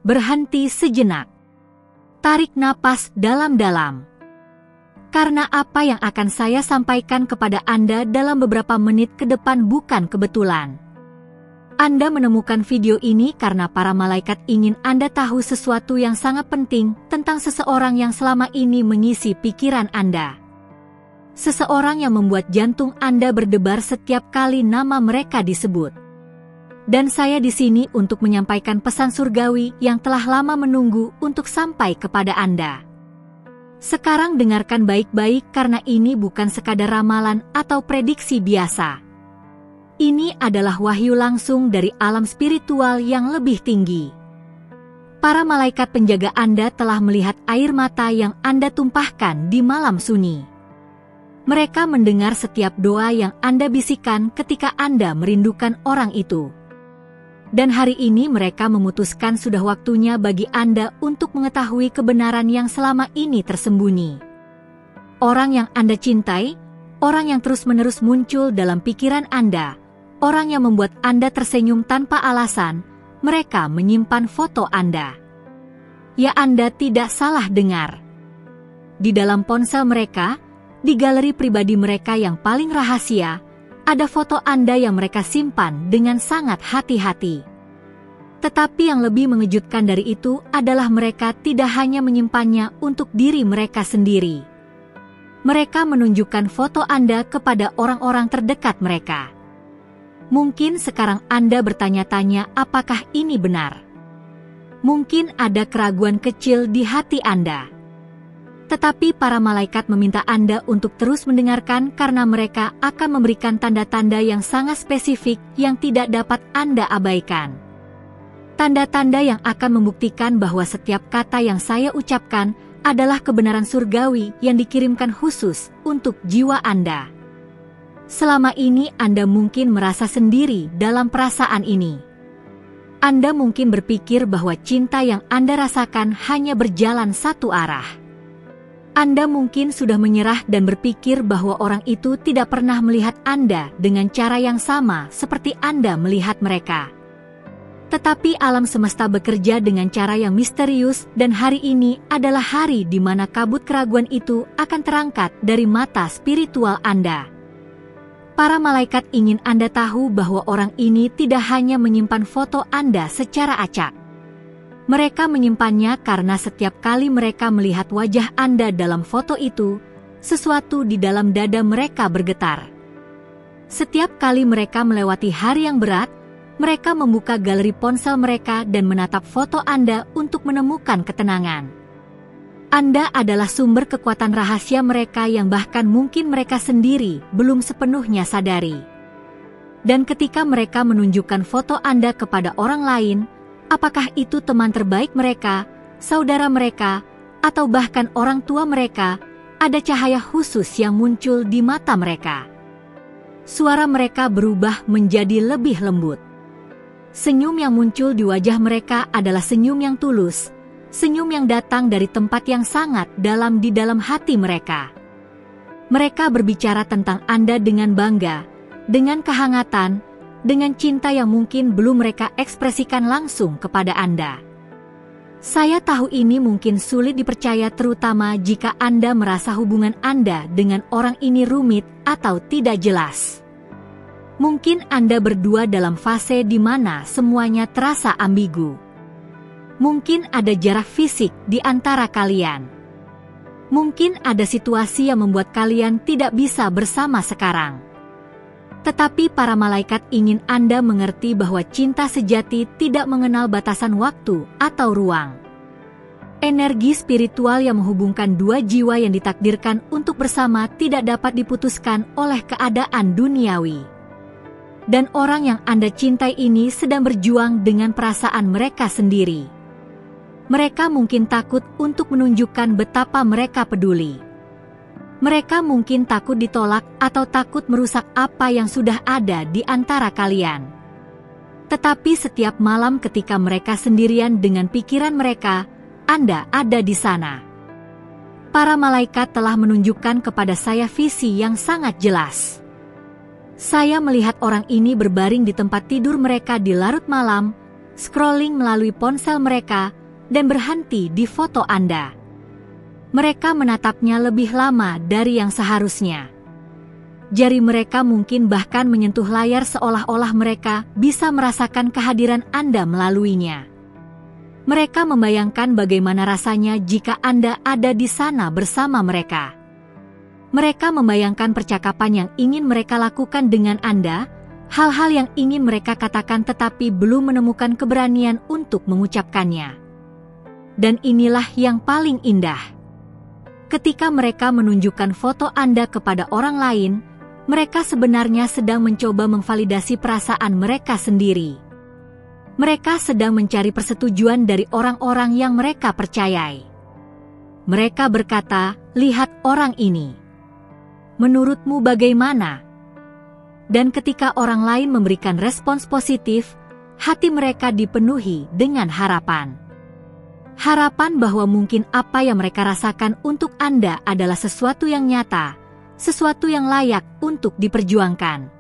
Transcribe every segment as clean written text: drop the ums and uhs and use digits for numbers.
Berhenti sejenak. Tarik napas dalam-dalam. Karena apa yang akan saya sampaikan kepada Anda dalam beberapa menit ke depan bukan kebetulan. Anda menemukan video ini karena para malaikat ingin Anda tahu sesuatu yang sangat penting tentang seseorang yang selama ini mengisi pikiran Anda. Seseorang yang membuat jantung Anda berdebar setiap kali nama mereka disebut. Dan saya di sini untuk menyampaikan pesan surgawi yang telah lama menunggu untuk sampai kepada Anda. Sekarang dengarkan baik-baik karena ini bukan sekadar ramalan atau prediksi biasa. Ini adalah wahyu langsung dari alam spiritual yang lebih tinggi. Para malaikat penjaga Anda telah melihat air mata yang Anda tumpahkan di malam sunyi. Mereka mendengar setiap doa yang Anda bisikan ketika Anda merindukan orang itu. Dan hari ini mereka memutuskan sudah waktunya bagi Anda untuk mengetahui kebenaran yang selama ini tersembunyi. Orang yang Anda cintai, orang yang terus-menerus muncul dalam pikiran Anda, orang yang membuat Anda tersenyum tanpa alasan, mereka menyimpan foto Anda. Ya, Anda tidak salah dengar. Di dalam ponsel mereka, di galeri pribadi mereka yang paling rahasia, ada foto Anda yang mereka simpan dengan sangat hati-hati. Tetapi yang lebih mengejutkan dari itu adalah mereka tidak hanya menyimpannya untuk diri mereka sendiri. Mereka menunjukkan foto Anda kepada orang-orang terdekat mereka. Mungkin sekarang Anda bertanya-tanya apakah ini benar. Mungkin ada keraguan kecil di hati Anda. Tetapi para malaikat meminta Anda untuk terus mendengarkan karena mereka akan memberikan tanda-tanda yang sangat spesifik yang tidak dapat Anda abaikan. Tanda-tanda yang akan membuktikan bahwa setiap kata yang saya ucapkan adalah kebenaran surgawi yang dikirimkan khusus untuk jiwa Anda. Selama ini Anda mungkin merasa sendiri dalam perasaan ini. Anda mungkin berpikir bahwa cinta yang Anda rasakan hanya berjalan satu arah. Anda mungkin sudah menyerah dan berpikir bahwa orang itu tidak pernah melihat Anda dengan cara yang sama seperti Anda melihat mereka. Tetapi alam semesta bekerja dengan cara yang misterius dan hari ini adalah hari di mana kabut keraguan itu akan terangkat dari mata spiritual Anda. Para malaikat ingin Anda tahu bahwa orang ini tidak hanya menyimpan foto Anda secara acak. Mereka menyimpannya karena setiap kali mereka melihat wajah Anda dalam foto itu, sesuatu di dalam dada mereka bergetar. Setiap kali mereka melewati hari yang berat, mereka membuka galeri ponsel mereka dan menatap foto Anda untuk menemukan ketenangan. Anda adalah sumber kekuatan rahasia mereka yang bahkan mungkin mereka sendiri belum sepenuhnya sadari. Dan ketika mereka menunjukkan foto Anda kepada orang lain, apakah itu teman terbaik mereka, saudara mereka, atau bahkan orang tua mereka, ada cahaya khusus yang muncul di mata mereka. Suara mereka berubah menjadi lebih lembut. Senyum yang muncul di wajah mereka adalah senyum yang tulus, senyum yang datang dari tempat yang sangat dalam di dalam hati mereka. Mereka berbicara tentang Anda dengan bangga, dengan kehangatan, dengan cinta yang mungkin belum mereka ekspresikan langsung kepada Anda. Saya tahu ini mungkin sulit dipercaya terutama jika Anda merasa hubungan Anda dengan orang ini rumit atau tidak jelas. Mungkin Anda berdua dalam fase di mana semuanya terasa ambigu. Mungkin ada jarak fisik di antara kalian. Mungkin ada situasi yang membuat kalian tidak bisa bersama sekarang. Tetapi para malaikat ingin Anda mengerti bahwa cinta sejati tidak mengenal batasan waktu atau ruang. Energi spiritual yang menghubungkan dua jiwa yang ditakdirkan untuk bersama tidak dapat diputuskan oleh keadaan duniawi. Dan orang yang Anda cintai ini sedang berjuang dengan perasaan mereka sendiri. Mereka mungkin takut untuk menunjukkan betapa mereka peduli. Mereka mungkin takut ditolak atau takut merusak apa yang sudah ada di antara kalian. Tetapi setiap malam ketika mereka sendirian dengan pikiran mereka, Anda ada di sana. Para malaikat telah menunjukkan kepada saya visi yang sangat jelas. Saya melihat orang ini berbaring di tempat tidur mereka di larut malam, scrolling melalui ponsel mereka, dan berhenti di foto Anda. Mereka menatapnya lebih lama dari yang seharusnya. Jari mereka mungkin bahkan menyentuh layar seolah-olah mereka bisa merasakan kehadiran Anda melaluinya. Mereka membayangkan bagaimana rasanya jika Anda ada di sana bersama mereka. Mereka membayangkan percakapan yang ingin mereka lakukan dengan Anda, hal-hal yang ingin mereka katakan tetapi belum menemukan keberanian untuk mengucapkannya. Dan inilah yang paling indah. Ketika mereka menunjukkan foto Anda kepada orang lain, mereka sebenarnya sedang mencoba memvalidasi perasaan mereka sendiri. Mereka sedang mencari persetujuan dari orang-orang yang mereka percayai. Mereka berkata, "Lihat orang ini. Menurutmu bagaimana?" Dan ketika orang lain memberikan respons positif, hati mereka dipenuhi dengan harapan. Harapan bahwa mungkin apa yang mereka rasakan untuk Anda adalah sesuatu yang nyata, sesuatu yang layak untuk diperjuangkan.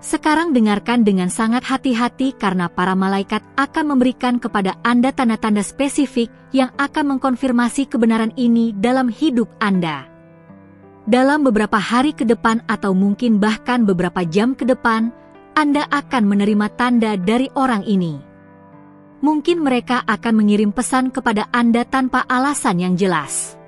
Sekarang dengarkan dengan sangat hati-hati karena para malaikat akan memberikan kepada Anda tanda-tanda spesifik yang akan mengkonfirmasi kebenaran ini dalam hidup Anda. Dalam beberapa hari ke depan atau mungkin bahkan beberapa jam ke depan, Anda akan menerima tanda dari orang ini. Mungkin mereka akan mengirim pesan kepada Anda tanpa alasan yang jelas.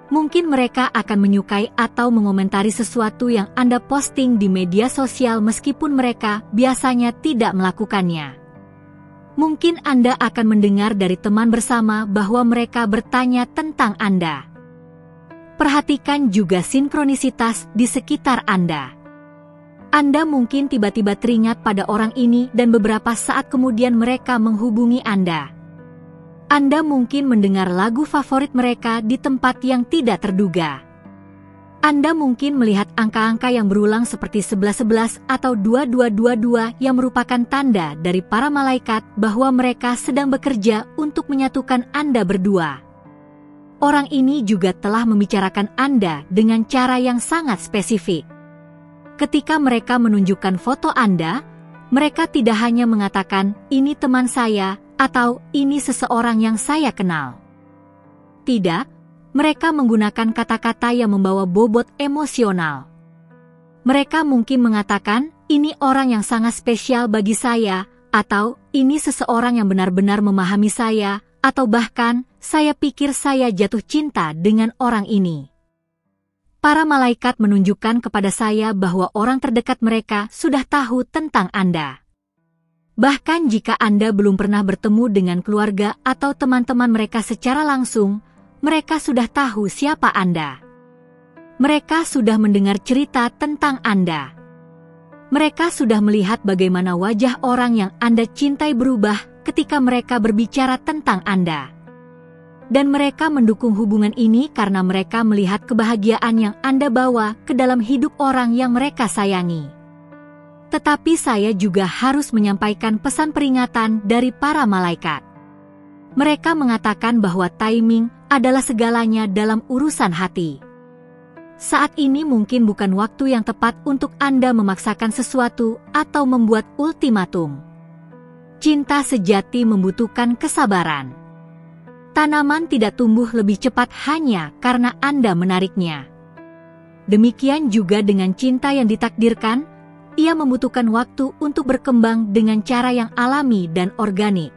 Mungkin mereka akan menyukai atau mengomentari sesuatu yang Anda posting di media sosial meskipun mereka biasanya tidak melakukannya. Mungkin Anda akan mendengar dari teman bersama bahwa mereka bertanya tentang Anda. Perhatikan juga sinkronisitas di sekitar Anda. Anda mungkin tiba-tiba teringat pada orang ini dan beberapa saat kemudian mereka menghubungi Anda. Anda mungkin mendengar lagu favorit mereka di tempat yang tidak terduga. Anda mungkin melihat angka-angka yang berulang seperti 1111 atau 2222 yang merupakan tanda dari para malaikat bahwa mereka sedang bekerja untuk menyatukan Anda berdua. Orang ini juga telah membicarakan Anda dengan cara yang sangat spesifik. Ketika mereka menunjukkan foto Anda, mereka tidak hanya mengatakan, "Ini teman saya," atau "Ini seseorang yang saya kenal." Tidak, mereka menggunakan kata-kata yang membawa bobot emosional. Mereka mungkin mengatakan, "Ini orang yang sangat spesial bagi saya," atau "Ini seseorang yang benar-benar memahami saya," atau bahkan, "Saya pikir saya jatuh cinta dengan orang ini." Para malaikat menunjukkan kepada saya bahwa orang terdekat mereka sudah tahu tentang Anda. Bahkan jika Anda belum pernah bertemu dengan keluarga atau teman-teman mereka secara langsung, mereka sudah tahu siapa Anda. Mereka sudah mendengar cerita tentang Anda. Mereka sudah melihat bagaimana wajah orang yang Anda cintai berubah ketika mereka berbicara tentang Anda. Dan mereka mendukung hubungan ini karena mereka melihat kebahagiaan yang Anda bawa ke dalam hidup orang yang mereka sayangi. Tetapi saya juga harus menyampaikan pesan peringatan dari para malaikat. Mereka mengatakan bahwa timing adalah segalanya dalam urusan hati. Saat ini mungkin bukan waktu yang tepat untuk Anda memaksakan sesuatu atau membuat ultimatum. Cinta sejati membutuhkan kesabaran. Tanaman tidak tumbuh lebih cepat hanya karena Anda menariknya. Demikian juga dengan cinta yang ditakdirkan, ia membutuhkan waktu untuk berkembang dengan cara yang alami dan organik.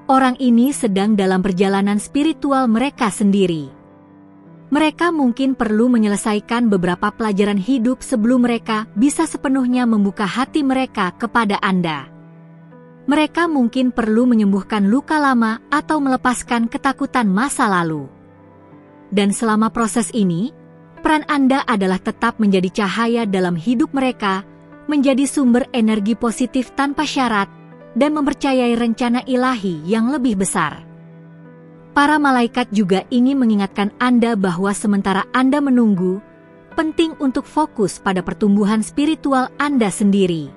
Orang ini sedang dalam perjalanan spiritual mereka sendiri. Mereka mungkin perlu menyelesaikan beberapa pelajaran hidup sebelum mereka bisa sepenuhnya membuka hati mereka kepada Anda. Mereka mungkin perlu menyembuhkan luka lama atau melepaskan ketakutan masa lalu. Dan selama proses ini, peran Anda adalah tetap menjadi cahaya dalam hidup mereka, menjadi sumber energi positif tanpa syarat, dan mempercayai rencana ilahi yang lebih besar. Para malaikat juga ingin mengingatkan Anda bahwa sementara Anda menunggu, penting untuk fokus pada pertumbuhan spiritual Anda sendiri.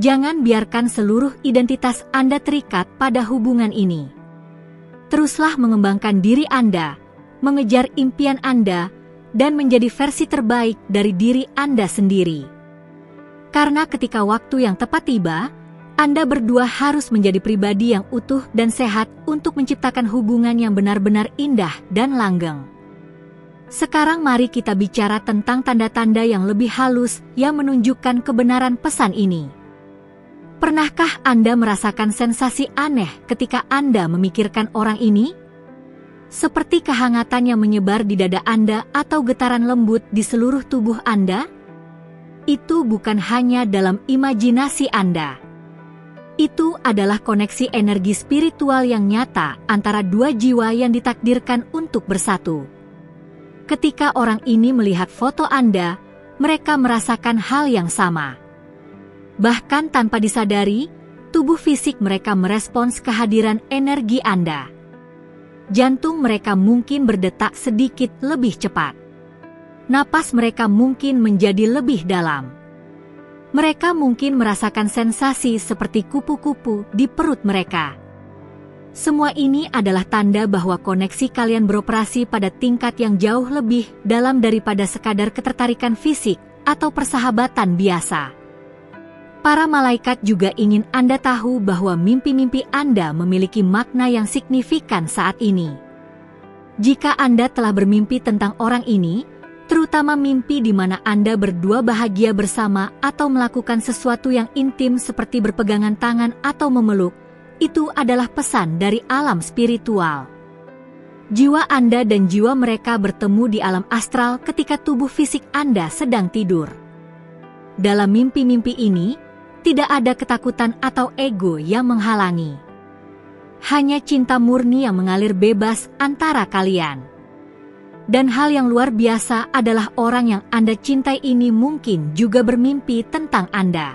Jangan biarkan seluruh identitas Anda terikat pada hubungan ini. Teruslah mengembangkan diri Anda, mengejar impian Anda, dan menjadi versi terbaik dari diri Anda sendiri. Karena ketika waktu yang tepat tiba, Anda berdua harus menjadi pribadi yang utuh dan sehat untuk menciptakan hubungan yang benar-benar indah dan langgeng. Sekarang mari kita bicara tentang tanda-tanda yang lebih halus yang menunjukkan kebenaran pesan ini. Pernahkah Anda merasakan sensasi aneh ketika Anda memikirkan orang ini? Seperti kehangatan yang menyebar di dada Anda atau getaran lembut di seluruh tubuh Anda? Itu bukan hanya dalam imajinasi Anda. Itu adalah koneksi energi spiritual yang nyata antara dua jiwa yang ditakdirkan untuk bersatu. Ketika orang ini melihat foto Anda, mereka merasakan hal yang sama. Bahkan tanpa disadari, tubuh fisik mereka merespons kehadiran energi Anda. Jantung mereka mungkin berdetak sedikit lebih cepat. Napas mereka mungkin menjadi lebih dalam. Mereka mungkin merasakan sensasi seperti kupu-kupu di perut mereka. Semua ini adalah tanda bahwa koneksi kalian beroperasi pada tingkat yang jauh lebih dalam daripada sekadar ketertarikan fisik atau persahabatan biasa. Para malaikat juga ingin Anda tahu bahwa mimpi-mimpi Anda memiliki makna yang signifikan saat ini. Jika Anda telah bermimpi tentang orang ini, terutama mimpi di mana Anda berdua bahagia bersama atau melakukan sesuatu yang intim seperti berpegangan tangan atau memeluk, itu adalah pesan dari alam spiritual. Jiwa Anda dan jiwa mereka bertemu di alam astral ketika tubuh fisik Anda sedang tidur. Dalam mimpi-mimpi ini, tidak ada ketakutan atau ego yang menghalangi. Hanya cinta murni yang mengalir bebas antara kalian. Dan hal yang luar biasa adalah orang yang Anda cintai ini mungkin juga bermimpi tentang Anda.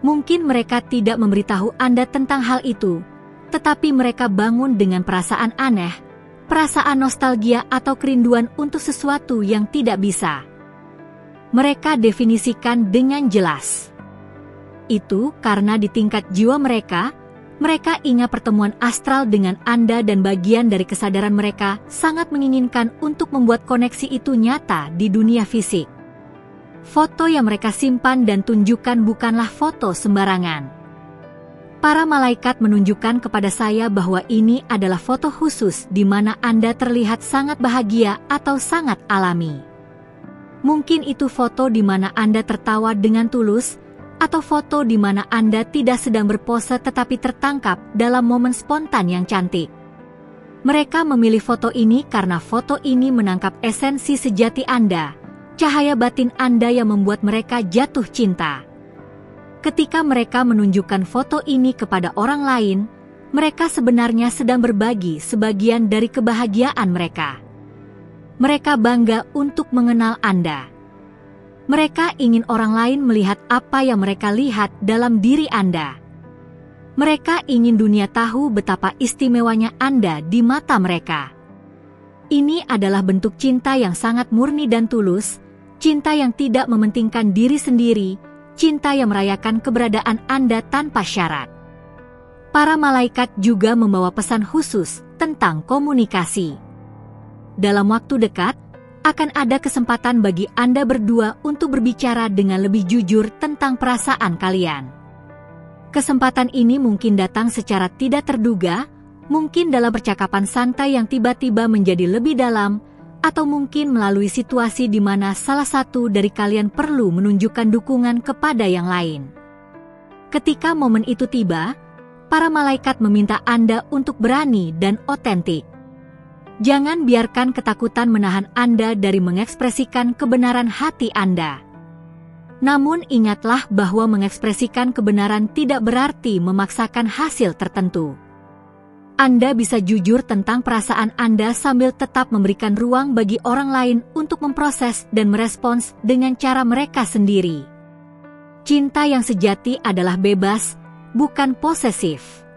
Mungkin mereka tidak memberitahu Anda tentang hal itu, tetapi mereka bangun dengan perasaan aneh, perasaan nostalgia atau kerinduan untuk sesuatu yang tidak bisa mereka definisikan dengan jelas. Itu karena di tingkat jiwa mereka ingat pertemuan astral dengan Anda dan bagian dari kesadaran mereka sangat menginginkan untuk membuat koneksi itu nyata di dunia fisik. Foto yang mereka simpan dan tunjukkan bukanlah foto sembarangan. Para malaikat menunjukkan kepada saya bahwa ini adalah foto khusus di mana Anda terlihat sangat bahagia atau sangat alami. Mungkin itu foto di mana Anda tertawa dengan tulus, atau foto di mana Anda tidak sedang berpose tetapi tertangkap dalam momen spontan yang cantik. Mereka memilih foto ini karena foto ini menangkap esensi sejati Anda, cahaya batin Anda yang membuat mereka jatuh cinta. Ketika mereka menunjukkan foto ini kepada orang lain, mereka sebenarnya sedang berbagi sebagian dari kebahagiaan mereka. Mereka bangga untuk mengenal Anda. Mereka ingin orang lain melihat apa yang mereka lihat dalam diri Anda. Mereka ingin dunia tahu betapa istimewanya Anda di mata mereka. Ini adalah bentuk cinta yang sangat murni dan tulus, cinta yang tidak mementingkan diri sendiri, cinta yang merayakan keberadaan Anda tanpa syarat. Para malaikat juga membawa pesan khusus tentang komunikasi. Dalam waktu dekat, akan ada kesempatan bagi Anda berdua untuk berbicara dengan lebih jujur tentang perasaan kalian. Kesempatan ini mungkin datang secara tidak terduga, mungkin dalam percakapan santai yang tiba-tiba menjadi lebih dalam, atau mungkin melalui situasi di mana salah satu dari kalian perlu menunjukkan dukungan kepada yang lain. Ketika momen itu tiba, para malaikat meminta Anda untuk berani dan otentik. Jangan biarkan ketakutan menahan Anda dari mengekspresikan kebenaran hati Anda. Namun ingatlah bahwa mengekspresikan kebenaran tidak berarti memaksakan hasil tertentu. Anda bisa jujur tentang perasaan Anda sambil tetap memberikan ruang bagi orang lain untuk memproses dan merespons dengan cara mereka sendiri. Cinta yang sejati adalah bebas, bukan posesif.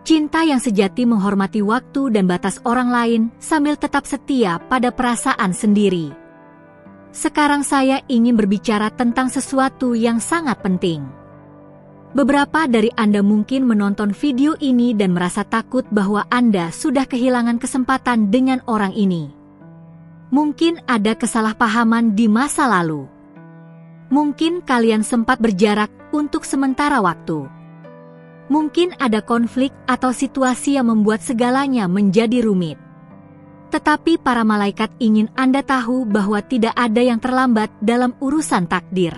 Cinta yang sejati menghormati waktu dan batas orang lain sambil tetap setia pada perasaan sendiri. Sekarang saya ingin berbicara tentang sesuatu yang sangat penting. Beberapa dari Anda mungkin menonton video ini dan merasa takut bahwa Anda sudah kehilangan kesempatan dengan orang ini. Mungkin ada kesalahpahaman di masa lalu. Mungkin kalian sempat berjarak untuk sementara waktu. Mungkin ada konflik atau situasi yang membuat segalanya menjadi rumit. Tetapi para malaikat ingin Anda tahu bahwa tidak ada yang terlambat dalam urusan takdir.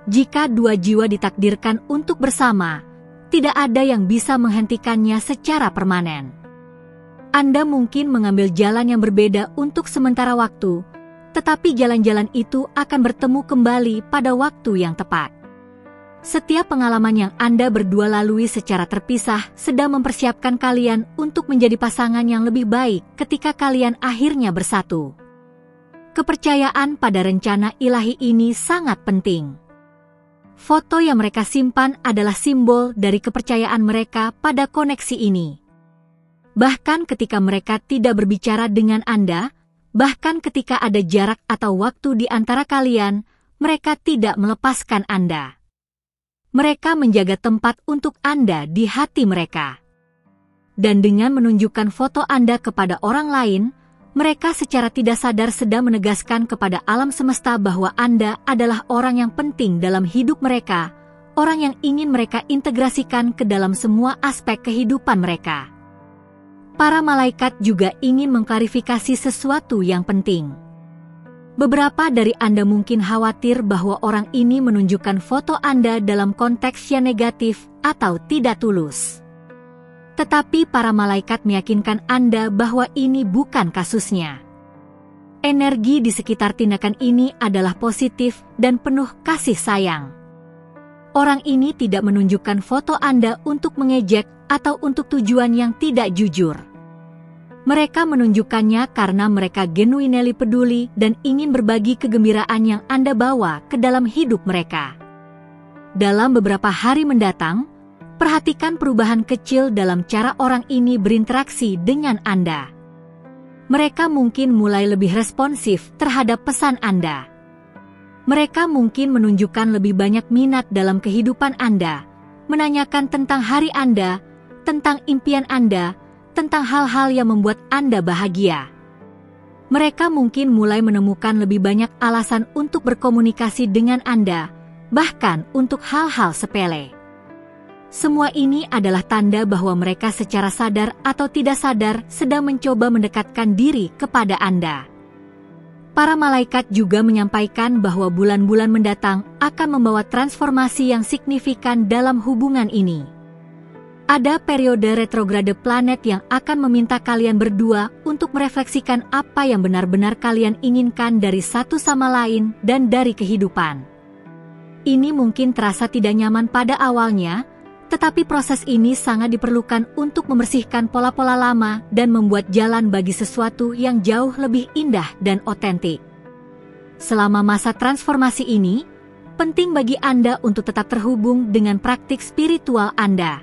Jika dua jiwa ditakdirkan untuk bersama, tidak ada yang bisa menghentikannya secara permanen. Anda mungkin mengambil jalan yang berbeda untuk sementara waktu, tetapi jalan-jalan itu akan bertemu kembali pada waktu yang tepat. Setiap pengalaman yang Anda berdua lalui secara terpisah sedang mempersiapkan kalian untuk menjadi pasangan yang lebih baik ketika kalian akhirnya bersatu. Kepercayaan pada rencana ilahi ini sangat penting. Foto yang mereka simpan adalah simbol dari kepercayaan mereka pada koneksi ini. Bahkan ketika mereka tidak berbicara dengan Anda, bahkan ketika ada jarak atau waktu di antara kalian, mereka tidak melepaskan Anda. Mereka menjaga tempat untuk Anda di hati mereka. Dan dengan menunjukkan foto Anda kepada orang lain, mereka secara tidak sadar sedang menegaskan kepada alam semesta bahwa Anda adalah orang yang penting dalam hidup mereka, orang yang ingin mereka integrasikan ke dalam semua aspek kehidupan mereka. Para malaikat juga ingin mengklarifikasi sesuatu yang penting. Beberapa dari Anda mungkin khawatir bahwa orang ini menunjukkan foto Anda dalam konteks yang negatif atau tidak tulus. Tetapi para malaikat meyakinkan Anda bahwa ini bukan kasusnya. Energi di sekitar tindakan ini adalah positif dan penuh kasih sayang. Orang ini tidak menunjukkan foto Anda untuk mengejek atau untuk tujuan yang tidak jujur. Mereka menunjukkannya karena mereka genuinely peduli dan ingin berbagi kegembiraan yang Anda bawa ke dalam hidup mereka. Dalam beberapa hari mendatang, perhatikan perubahan kecil dalam cara orang ini berinteraksi dengan Anda. Mereka mungkin mulai lebih responsif terhadap pesan Anda. Mereka mungkin menunjukkan lebih banyak minat dalam kehidupan Anda, menanyakan tentang hari Anda, tentang impian Anda, tentang hal-hal yang membuat Anda bahagia. Mereka mungkin mulai menemukan lebih banyak alasan untuk berkomunikasi dengan Anda, bahkan untuk hal-hal sepele. Semua ini adalah tanda bahwa mereka secara sadar atau tidak sadar sedang mencoba mendekatkan diri kepada Anda. Para malaikat juga menyampaikan bahwa bulan-bulan mendatang akan membawa transformasi yang signifikan dalam hubungan ini. Ada periode retrograde planet yang akan meminta kalian berdua untuk merefleksikan apa yang benar-benar kalian inginkan dari satu sama lain dan dari kehidupan. Ini mungkin terasa tidak nyaman pada awalnya, tetapi proses ini sangat diperlukan untuk membersihkan pola-pola lama dan membuat jalan bagi sesuatu yang jauh lebih indah dan otentik. Selama masa transformasi ini, penting bagi Anda untuk tetap terhubung dengan praktik spiritual Anda.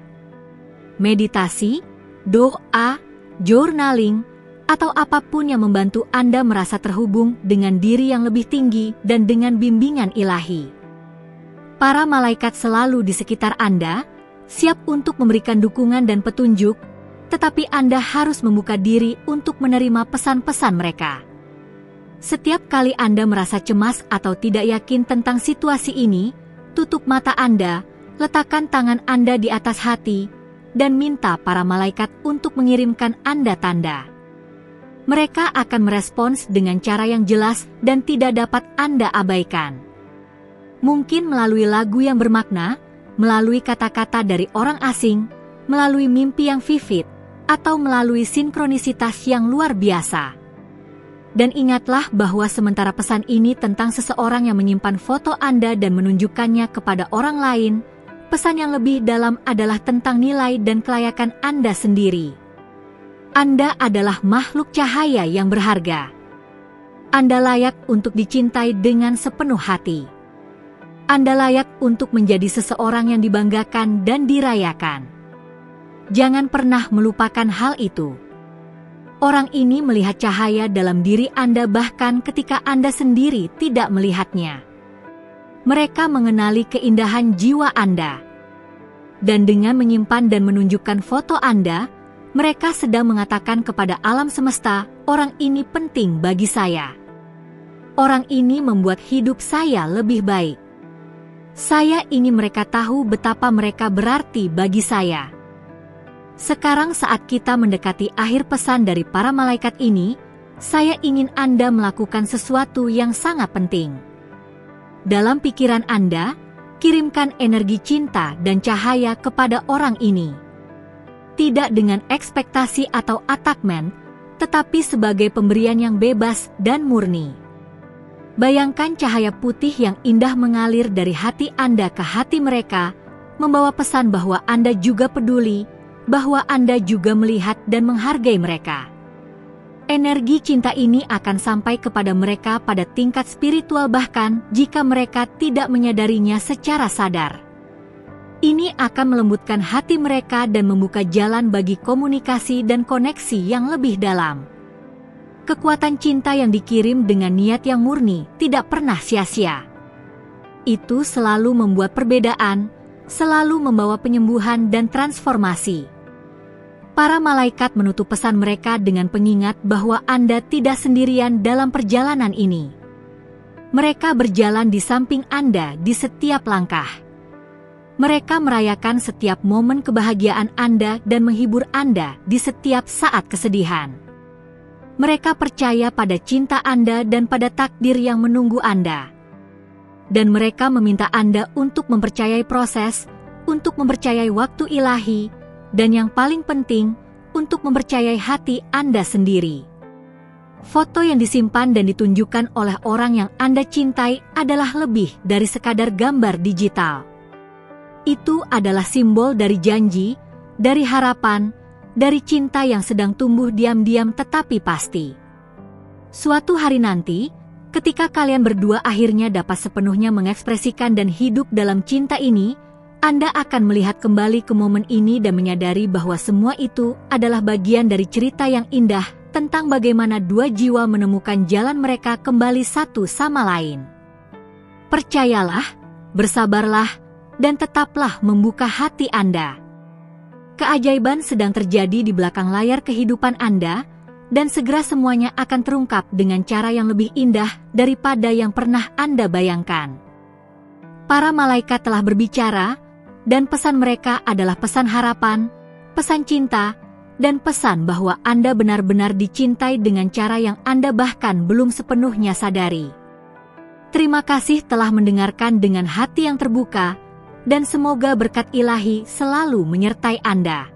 Meditasi, doa, journaling, atau apapun yang membantu Anda merasa terhubung dengan diri yang lebih tinggi dan dengan bimbingan ilahi. Para malaikat selalu di sekitar Anda, siap untuk memberikan dukungan dan petunjuk, tetapi Anda harus membuka diri untuk menerima pesan-pesan mereka. Setiap kali Anda merasa cemas atau tidak yakin tentang situasi ini, tutup mata Anda, letakkan tangan Anda di atas hati, dan minta para malaikat untuk mengirimkan Anda tanda. Mereka akan merespons dengan cara yang jelas dan tidak dapat Anda abaikan. Mungkin melalui lagu yang bermakna, melalui kata-kata dari orang asing, melalui mimpi yang vivid, atau melalui sinkronisitas yang luar biasa. Dan ingatlah bahwa sementara pesan ini tentang seseorang yang menyimpan foto Anda dan menunjukkannya kepada orang lain, pesan yang lebih dalam adalah tentang nilai dan kelayakan Anda sendiri. Anda adalah makhluk cahaya yang berharga. Anda layak untuk dicintai dengan sepenuh hati. Anda layak untuk menjadi seseorang yang dibanggakan dan dirayakan. Jangan pernah melupakan hal itu. Orang ini melihat cahaya dalam diri Anda bahkan ketika Anda sendiri tidak melihatnya. Mereka mengenali keindahan jiwa Anda. Dan dengan menyimpan dan menunjukkan foto Anda, mereka sedang mengatakan kepada alam semesta, orang ini penting bagi saya. Orang ini membuat hidup saya lebih baik. Saya ingin mereka tahu betapa mereka berarti bagi saya. Sekarang saat kita mendekati akhir pesan dari para malaikat ini, saya ingin Anda melakukan sesuatu yang sangat penting. Dalam pikiran Anda, kirimkan energi cinta dan cahaya kepada orang ini. Tidak dengan ekspektasi atau attachment, tetapi sebagai pemberian yang bebas dan murni. Bayangkan cahaya putih yang indah mengalir dari hati Anda ke hati mereka, membawa pesan bahwa Anda juga peduli, bahwa Anda juga melihat dan menghargai mereka. Energi cinta ini akan sampai kepada mereka pada tingkat spiritual bahkan jika mereka tidak menyadarinya secara sadar. Ini akan melembutkan hati mereka dan membuka jalan bagi komunikasi dan koneksi yang lebih dalam. Kekuatan cinta yang dikirim dengan niat yang murni tidak pernah sia-sia. Itu selalu membuat perbedaan, selalu membawa penyembuhan dan transformasi. Para malaikat menutup pesan mereka dengan pengingat bahwa Anda tidak sendirian dalam perjalanan ini. Mereka berjalan di samping Anda di setiap langkah. Mereka merayakan setiap momen kebahagiaan Anda dan menghibur Anda di setiap saat kesedihan. Mereka percaya pada cinta Anda dan pada takdir yang menunggu Anda. Dan mereka meminta Anda untuk mempercayai proses, untuk mempercayai waktu ilahi, dan yang paling penting, untuk mempercayai hati Anda sendiri. Foto yang disimpan dan ditunjukkan oleh orang yang Anda cintai adalah lebih dari sekadar gambar digital. Itu adalah simbol dari janji, dari harapan, dari cinta yang sedang tumbuh diam-diam tetapi pasti. Suatu hari nanti, ketika kalian berdua akhirnya dapat sepenuhnya mengekspresikan dan hidup dalam cinta ini, Anda akan melihat kembali ke momen ini dan menyadari bahwa semua itu adalah bagian dari cerita yang indah tentang bagaimana dua jiwa menemukan jalan mereka kembali satu sama lain. Percayalah, bersabarlah, dan tetaplah membuka hati Anda. Keajaiban sedang terjadi di belakang layar kehidupan Anda, dan segera semuanya akan terungkap dengan cara yang lebih indah daripada yang pernah Anda bayangkan. Para malaikat telah berbicara, dan pesan mereka adalah pesan harapan, pesan cinta, dan pesan bahwa Anda benar-benar dicintai dengan cara yang Anda bahkan belum sepenuhnya sadari. Terima kasih telah mendengarkan dengan hati yang terbuka, dan semoga berkat ilahi selalu menyertai Anda.